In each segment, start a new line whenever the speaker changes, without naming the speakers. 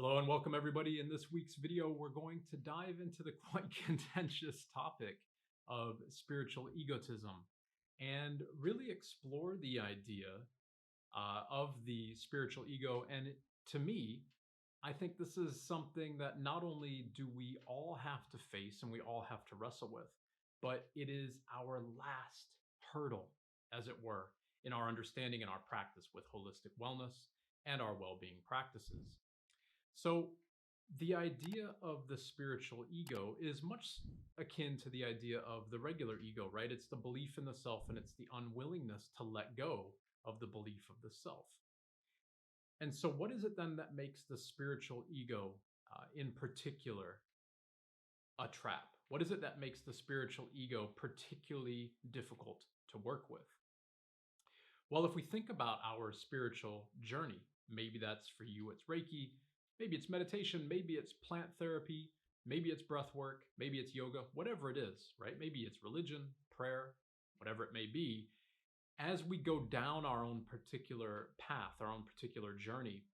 Hello and welcome everybody. In this week's video, we're going to dive into the quite contentious topic of spiritual egotism and really explore the idea of the spiritual ego. And to me, I think this is something that not only do we all have to face and we all have to wrestle with, but it is our last hurdle, as it were, in our understanding and our practice with holistic wellness and our well-being practices. So, the idea of the spiritual ego is much akin to the idea of the regular ego, right? It's the belief in the self and it's the unwillingness to let go of the belief of the self. And so, what is it then that makes the spiritual ego in particular a trap? What is it that makes the spiritual ego particularly difficult to work with? Well, if we think about our spiritual journey, maybe that's for you, it's Reiki, maybe it's meditation, maybe it's plant therapy, maybe it's breath work, maybe it's yoga, whatever it is, right? Maybe it's religion, prayer, whatever it may be. As we go down our own particular path, our own particular journey,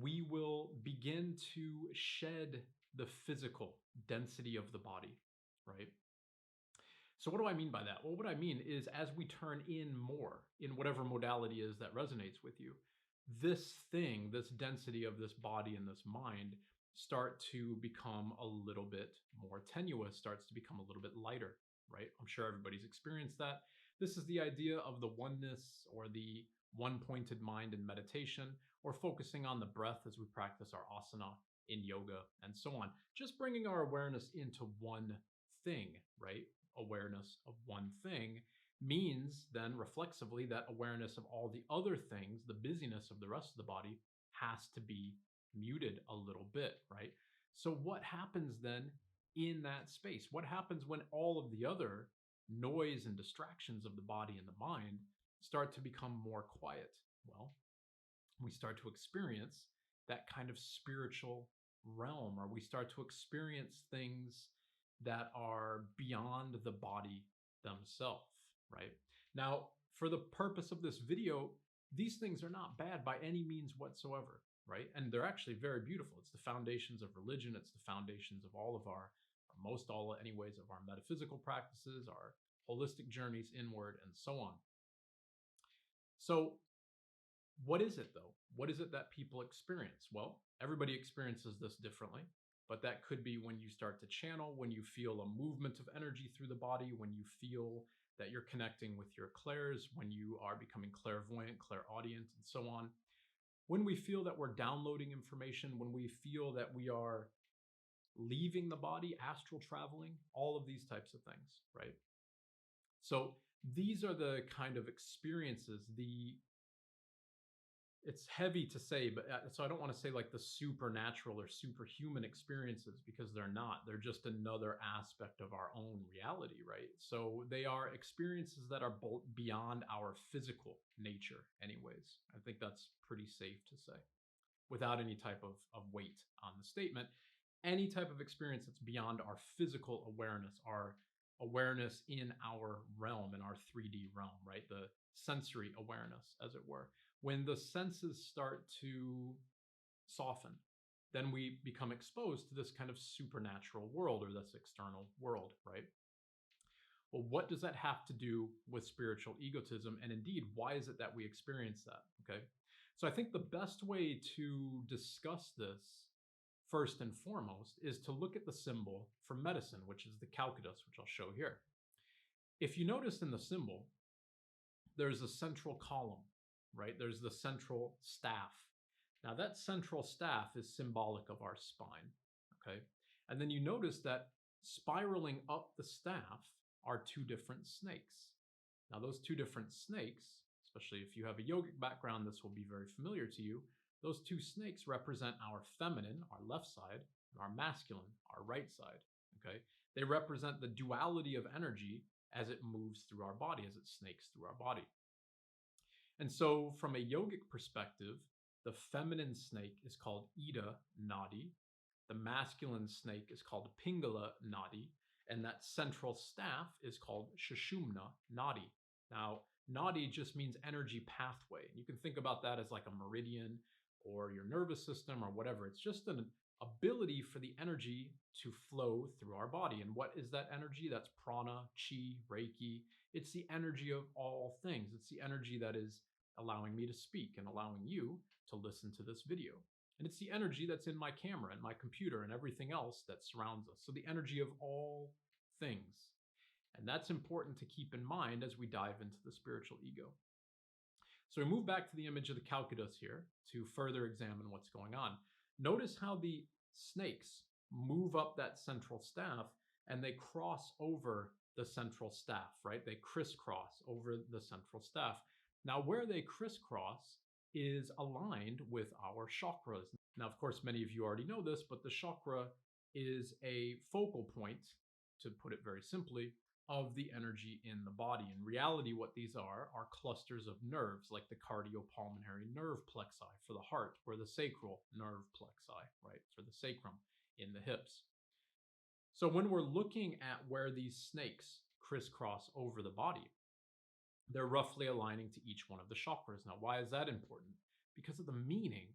we will begin to shed the physical density of the body, right? So, what do I mean by that? Well, what I mean is as we turn in more in whatever modality is that resonates with you, this thing, this density of this body and this mind start to become a little bit more tenuous, starts to become a little bit lighter, right? I'm sure everybody's experienced that. This is the idea of the oneness or the one pointed mind in meditation, or focusing on the breath as we practice our asana in yoga and so on. Just bringing our awareness into one thing, right? Awareness of one thing means then reflexively that awareness of all the other things, the busyness of the rest of the body, has to be muted a little bit, right? So, what happens then in that space? What happens when all of the other noise and distractions of the body and the mind start to become more quiet? Well, we start to experience that kind of spiritual realm, or we start to experience things that are beyond the body themselves, right? Now, for the purpose of this video, these things are not bad by any means whatsoever, right? And they're actually very beautiful. It's the foundations of religion, it's the foundations of all of our, or most all, anyways, of our metaphysical practices, our holistic journeys inward, and so on. So, what is it though? What is it that people experience? Well, everybody experiences this differently, but that could be when you start to channel, when you feel a movement of energy through the body, when you feel that you're connecting with your clairs, when you are becoming clairvoyant, clairaudient, and so on. When we feel that we're downloading information, when we feel that we are leaving the body, astral traveling, all of these types of things, right? So these are the kind of experiences, it's heavy to say, but so I don't want to say like the supernatural or superhuman experiences, because they're not. They're just another aspect of our own reality, right? So they are experiences that are beyond our physical nature, anyways. I think that's pretty safe to say without any type of weight on the statement. Any type of experience that's beyond our physical awareness, our awareness in our realm, in our 3D realm, right? The sensory awareness, as it were. When the senses start to soften, then we become exposed to this kind of supernatural world, or this external world, right? Well, what does that have to do with spiritual egotism? And indeed, why is it that we experience that? Okay. So I think the best way to discuss this, first and foremost, is to look at the symbol for medicine, which is the calculus, which I'll show here. If you notice in the symbol, there's a central column, right? There's the central staff. Now, that central staff is symbolic of our spine, okay? And then you notice that spiraling up the staff are two different snakes. Now, those two different snakes, especially if you have a yogic background, this will be very familiar to you. Those two snakes represent our feminine, our left side, and our masculine, our right side, okay? They represent the duality of energy as it moves through our body, as it snakes through our body. And so from a yogic perspective, the feminine snake is called Ida Nadi, the masculine snake is called Pingala Nadi, and that central staff is called Sushumna Nadi. Now, Nadi just means energy pathway. You can think about that as like a meridian or your nervous system or whatever. It's just an ability for the energy to flow through our body. And what is that energy? That's prana, chi, reiki. It's the energy of all things. It's the energy that is allowing me to speak and allowing you to listen to this video. And it's the energy that's in my camera and my computer and everything else that surrounds us. So the energy of all things. And that's important to keep in mind as we dive into the spiritual ego. So we move back to the image of the calculus here to further examine what's going on. Notice how the snakes move up that central staff and they cross over the central staff, right? They crisscross over the central staff. Now, where they crisscross is aligned with our chakras. Now, of course, many of you already know this, but the chakra is a focal point, to put it very simply, of the energy in the body. In reality, what these are clusters of nerves, like the cardiopulmonary nerve plexi for the heart, or the sacral nerve plexi, right, for the sacrum in the hips. So when we're looking at where these snakes crisscross over the body, they're roughly aligning to each one of the chakras. Now, why is that important? Because of the meaning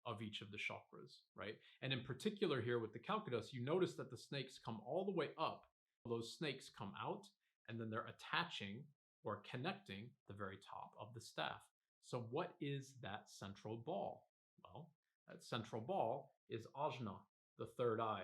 of each of the chakras, right? And in particular here with the calculus, you notice that the snakes come all the way up. Those snakes come out and then they're attaching or connecting the very top of the staff. So what is that central ball? Well, that central ball is ajna, the third eye,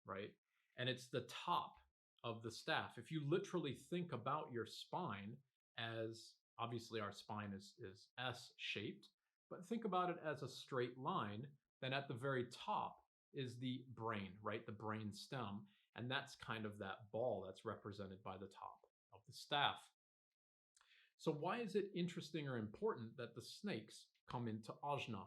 right? And it's the top of the staff. If you literally think about your spine as, obviously our spine is S-shaped, but think about it as a straight line, then at the very top is the brain, right? The brain stem. And that's kind of that ball that's represented by the top of the staff. So why is it interesting or important that the snakes come into ajna?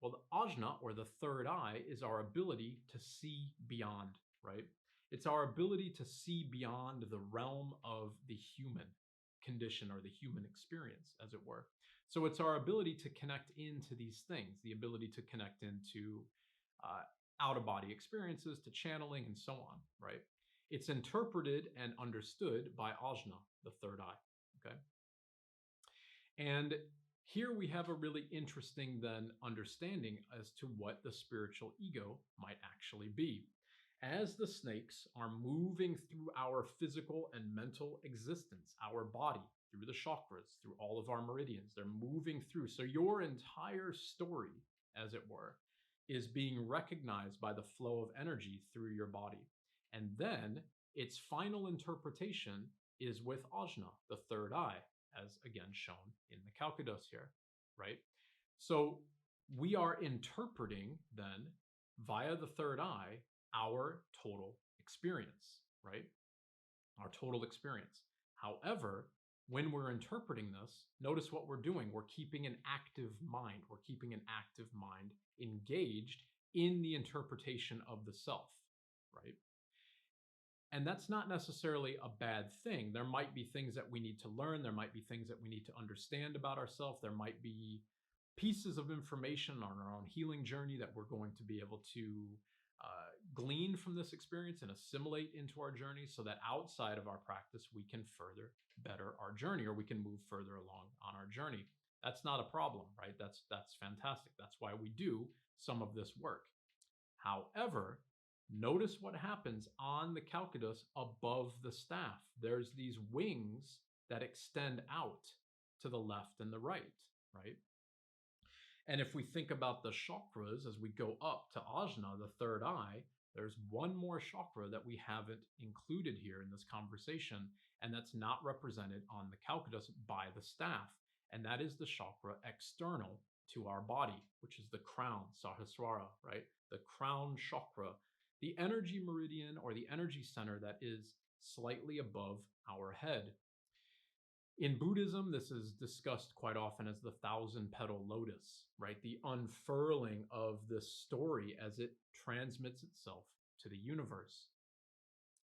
Well, the ajna, or the third eye, is our ability to see beyond, right? It's our ability to see beyond the realm of the human condition or the human experience, as it were. So it's our ability to connect into these things, the ability to connect into out-of-body experiences, to channeling, and so on, right? It's interpreted and understood by ajna, the third eye, okay? And here we have a really interesting then understanding as to what the spiritual ego might actually be. As the snakes are moving through our physical and mental existence, our body, through the chakras, through all of our meridians, they're moving through. So your entire story, as it were, is being recognized by the flow of energy through your body. And then its final interpretation is with ajna, the third eye, as again shown in the calculus here, right? So we are interpreting then via the third eye our total experience, right? Our total experience. However, when we're interpreting this, notice what we're doing. We're keeping an active mind. We're keeping an active mind engaged in the interpretation of the self, right? And that's not necessarily a bad thing. There might be things that we need to learn. There might be things that we need to understand about ourselves. There might be pieces of information on our own healing journey that we're going to be able to glean from this experience and assimilate into our journey, so that outside of our practice, we can further better our journey, or we can move further along on our journey. That's not a problem, right? That's fantastic. That's why we do some of this work. However, notice what happens on the calculus above the staff. There's these wings that extend out to the left and the right, right? And if we think about the chakras as we go up to ajna, the third eye, there's one more chakra that we haven't included here in this conversation, and that's not represented on the calculus by the staff. And that is the chakra external to our body, which is the crown, Sahasrara, right? The crown chakra, the energy meridian or the energy center that is slightly above our head. In Buddhism, this is discussed quite often as the 1,000-petal lotus, right? The unfurling of this story as it transmits itself to the universe.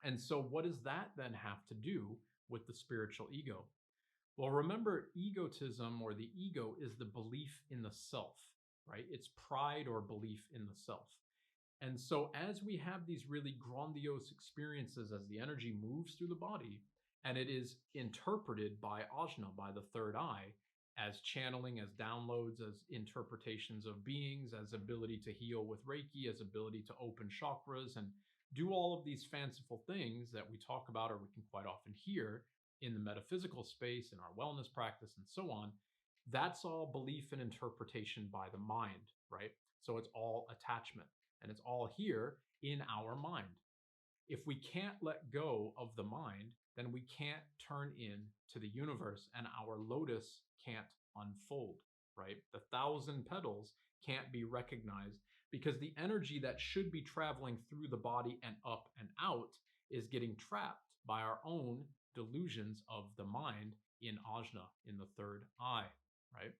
And so what does that then have to do with the spiritual ego? Well, remember, egotism, or the ego, is the belief in the self, right? It's pride or belief in the self. And so as we have these really grandiose experiences as the energy moves through the body, and it is interpreted by ajna, by the third eye, as channeling, as downloads, as interpretations of beings, as ability to heal with Reiki, as ability to open chakras and do all of these fanciful things that we talk about or we can quite often hear in the metaphysical space, in our wellness practice, and so on. That's all belief and interpretation by the mind, right? So it's all attachment and it's all here in our mind. If we can't let go of the mind, then we can't turn in to the universe and our lotus can't unfold, right? The 1,000 petals can't be recognized because the energy that should be traveling through the body and up and out is getting trapped by our own delusions of the mind in ajna, in the third eye, right?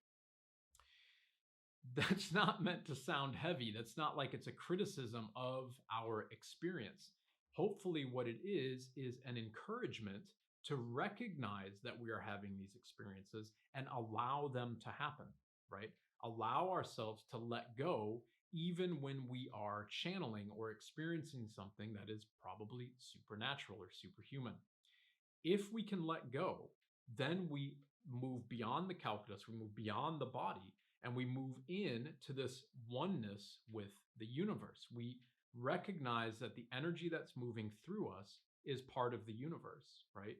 That's not meant to sound heavy. That's not like it's a criticism of our experience. Hopefully, what it is an encouragement to recognize that we are having these experiences and allow them to happen, right? Allow ourselves to let go even when we are channeling or experiencing something that is probably supernatural or superhuman. If we can let go, then we move beyond the calculus, we move beyond the body, and we move in to this oneness with the universe. We recognize that the energy that's moving through us is part of the universe, right?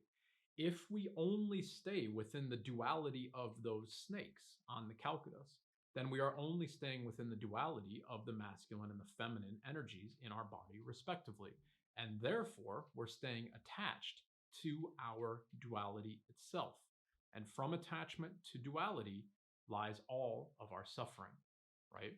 If we only stay within the duality of those snakes on the calculus, then we are only staying within the duality of the masculine and the feminine energies in our body, respectively. And therefore, we're staying attached to our duality itself. And from attachment to duality lies all of our suffering, right?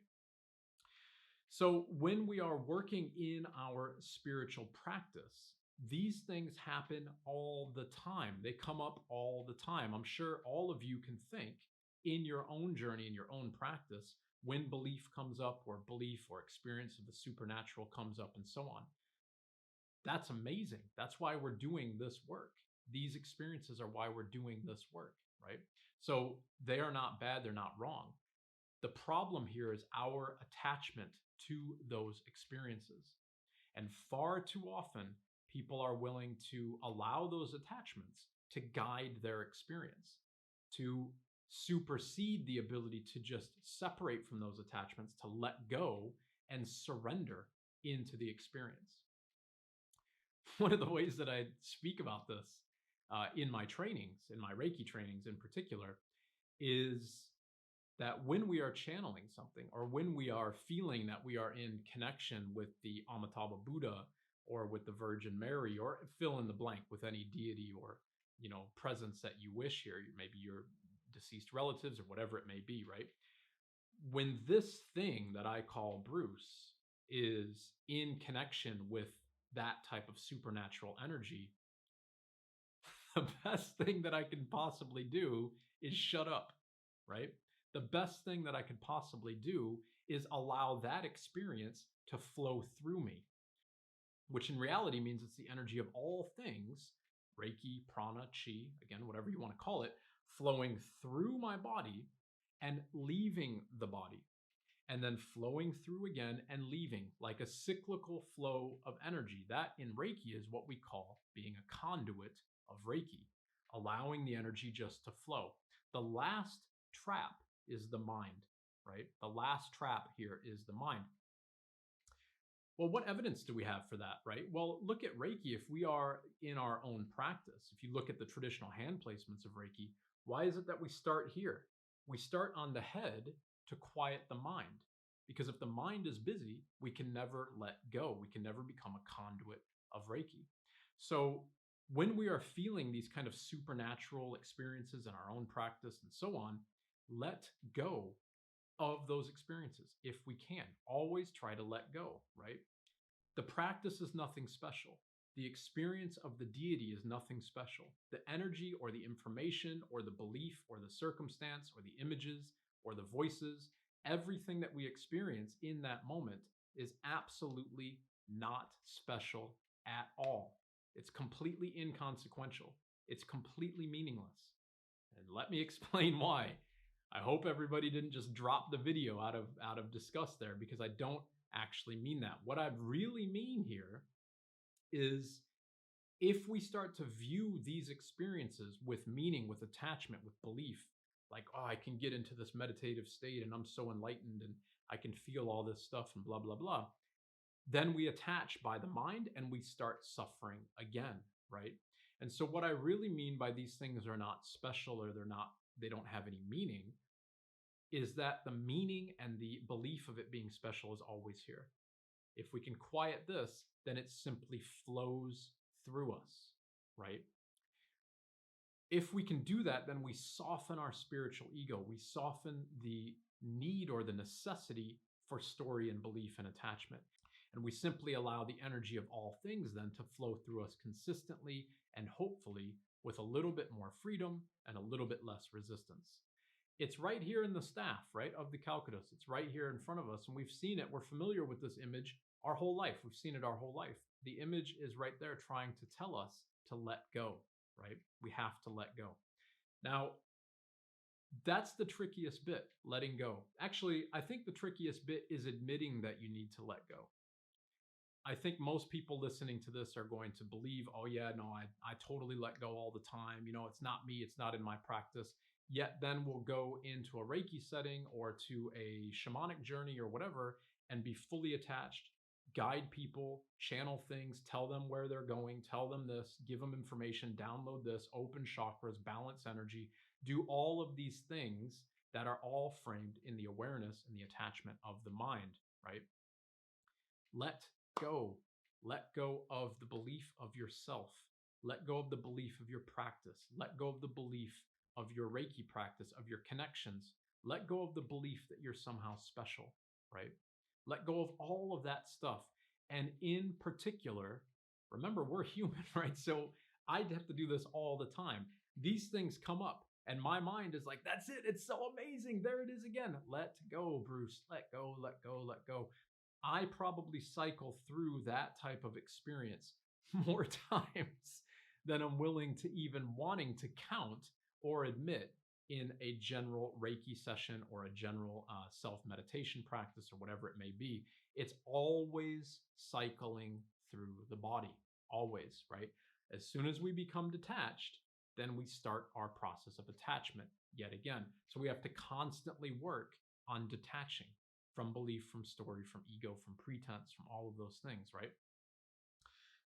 So when we are working in our spiritual practice, these things happen all the time. They come up all the time. I'm sure all of you can think in your own journey, in your own practice, when belief comes up or belief or experience of the supernatural comes up and so on. That's amazing. That's why we're doing this work. These experiences are why we're doing this work, right? So they are not bad. They're not wrong. The problem here is our attachment to those experiences. And far too often, people are willing to allow those attachments to guide their experience, to supersede the ability to just separate from those attachments, to let go and surrender into the experience. One of the ways that I speak about this in my trainings, in my Reiki trainings in particular, is that when we are channeling something or when we are feeling that we are in connection with the Amitabha Buddha or with the Virgin Mary, or fill in the blank with any deity or presence that you wish here, maybe your deceased relatives or whatever it may be, right? When this thing that I call Bruce is in connection with that type of supernatural energy, the best thing that I can possibly do is shut up, right? The best thing that I could possibly do is allow that experience to flow through me, which in reality means it's the energy of all things, Reiki, prana, chi, again, whatever you want to call it, flowing through my body and leaving the body, and then flowing through again and leaving, like a cyclical flow of energy. That in Reiki is what we call being a conduit of Reiki, allowing the energy just to flow. The last trap is the mind, right? The last trap here is the mind. Well, what evidence do we have for that, right? Well, look at Reiki. If we are in our own practice, if you look at the traditional hand placements of Reiki, why is it that we start here? We start on the head to quiet the mind. Because if the mind is busy, we can never let go. We can never become a conduit of Reiki. So when we are feeling these kind of supernatural experiences in our own practice and so on, let go of those experiences if we can. Always try to let go, right? The practice is nothing special. The experience of the deity is nothing special. The energy or the information or the belief or the circumstance or the images or the voices, everything that we experience in that moment is absolutely not special at all. It's completely inconsequential. It's completely meaningless. And let me explain why. I hope everybody didn't just drop the video out of disgust there, because I don't actually mean that. What I really mean here is if we start to view these experiences with meaning, with attachment, with belief, like, oh, I can get into this meditative state and I'm so enlightened and I can feel all this stuff and blah, blah, blah. Then we attach by the mind and we start suffering again, right? And so what I really mean by these things are not special or they don't have any meaning is that the meaning and the belief of it being special is always here. If we can quiet this, then it simply flows through us, right? If we can do that, then we soften our spiritual ego. We soften the need or the necessity for story and belief and attachment. And we simply allow the energy of all things then to flow through us consistently and hopefully with a little bit more freedom and a little bit less resistance. It's right here in the staff, right, of the Calcutta. It's right here in front of us, and we've seen it. We're familiar with this image our whole life. We've seen it our whole life. The image is right there trying to tell us to let go, right? We have to let go. Now, that's the trickiest bit, letting go. Actually, I think the trickiest bit is admitting that you need to let go. I think most people listening to this are going to believe, oh yeah, no, I totally let go all the time. You know, it's not me, it's not in my practice. Yet then we'll go into a Reiki setting or to a shamanic journey or whatever and be fully attached, guide people, channel things, tell them where they're going, tell them this, give them information, download this, open chakras, balance energy, do all of these things that are all framed in the awareness and the attachment of the mind, right? Let go. Let go of the belief of yourself. Let go of the belief of your practice. Let go of the belief of your Reiki practice, of your connections. Let go of the belief that you're somehow special, right? Let go of all of that stuff. And in particular, remember, we're human, right? So I'd have to do this all the time. These things come up and my mind is like, that's it. It's so amazing. There it is again. Let go, Bruce. Let go, let go, let go. I probably cycle through that type of experience more times than I'm willing to even wanting to count or admit in a general Reiki session or a general self-meditation practice or whatever it may be. It's always cycling through the body, always, right? As soon as we become detached, then we start our process of attachment yet again. So we have to constantly work on detaching from belief, from story, from ego, from pretense, from all of those things, right?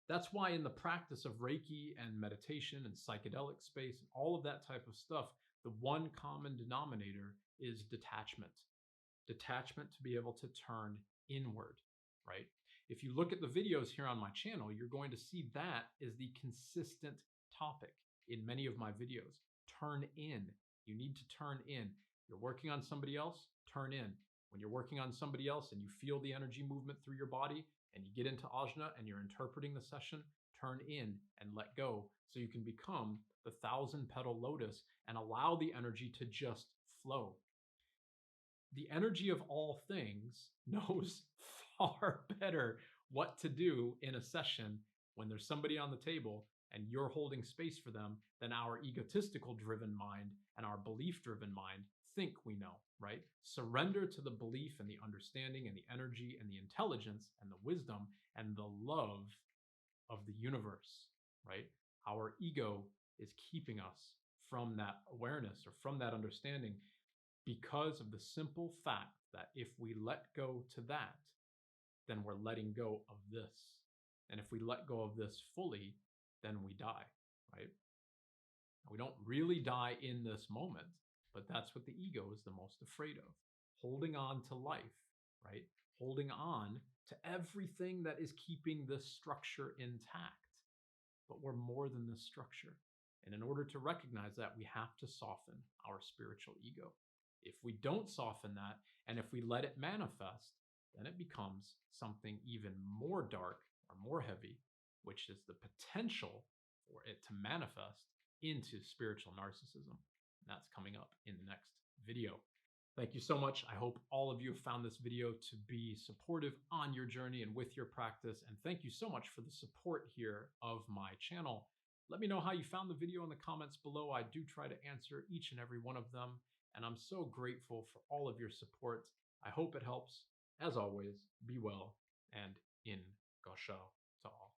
That's why in the practice of Reiki and meditation and psychedelic space and all of that type of stuff, the one common denominator is detachment. Detachment to be able to turn inward, right? If you look at the videos here on my channel, you're going to see that is the consistent topic in many of my videos. Turn in. You need to turn in. You're working on somebody else, turn in. When you're working on somebody else and you feel the energy movement through your body and you get into ajna and you're interpreting the session, turn in and let go so you can become the 1,000-petal lotus and allow the energy to just flow. The energy of all things knows far better what to do in a session when there's somebody on the table and you're holding space for them than our egotistical driven mind and our belief driven mind think we know, right? Surrender to the belief and the understanding and the energy and the intelligence and the wisdom and the love of the universe, right? Our ego is keeping us from that awareness or from that understanding because of the simple fact that if we let go to that, then we're letting go of this. And if we let go of this fully, then we die, right? We don't really die in this moment, but that's what the ego is the most afraid of. Holding on to life, right? Holding on to everything that is keeping this structure intact. But we're more than this structure. And in order to recognize that, we have to soften our spiritual ego. If we don't soften that, and if we let it manifest, then it becomes something even more dark or more heavy, which is the potential for it to manifest into spiritual narcissism. And that's coming up in the next video. Thank you so much. I hope all of you have found this video to be supportive on your journey and with your practice. And thank you so much for the support here of my channel. Let me know how you found the video in the comments below. I do try to answer each and every one of them. And I'm so grateful for all of your support. I hope it helps. As always, be well and in Gassho to all.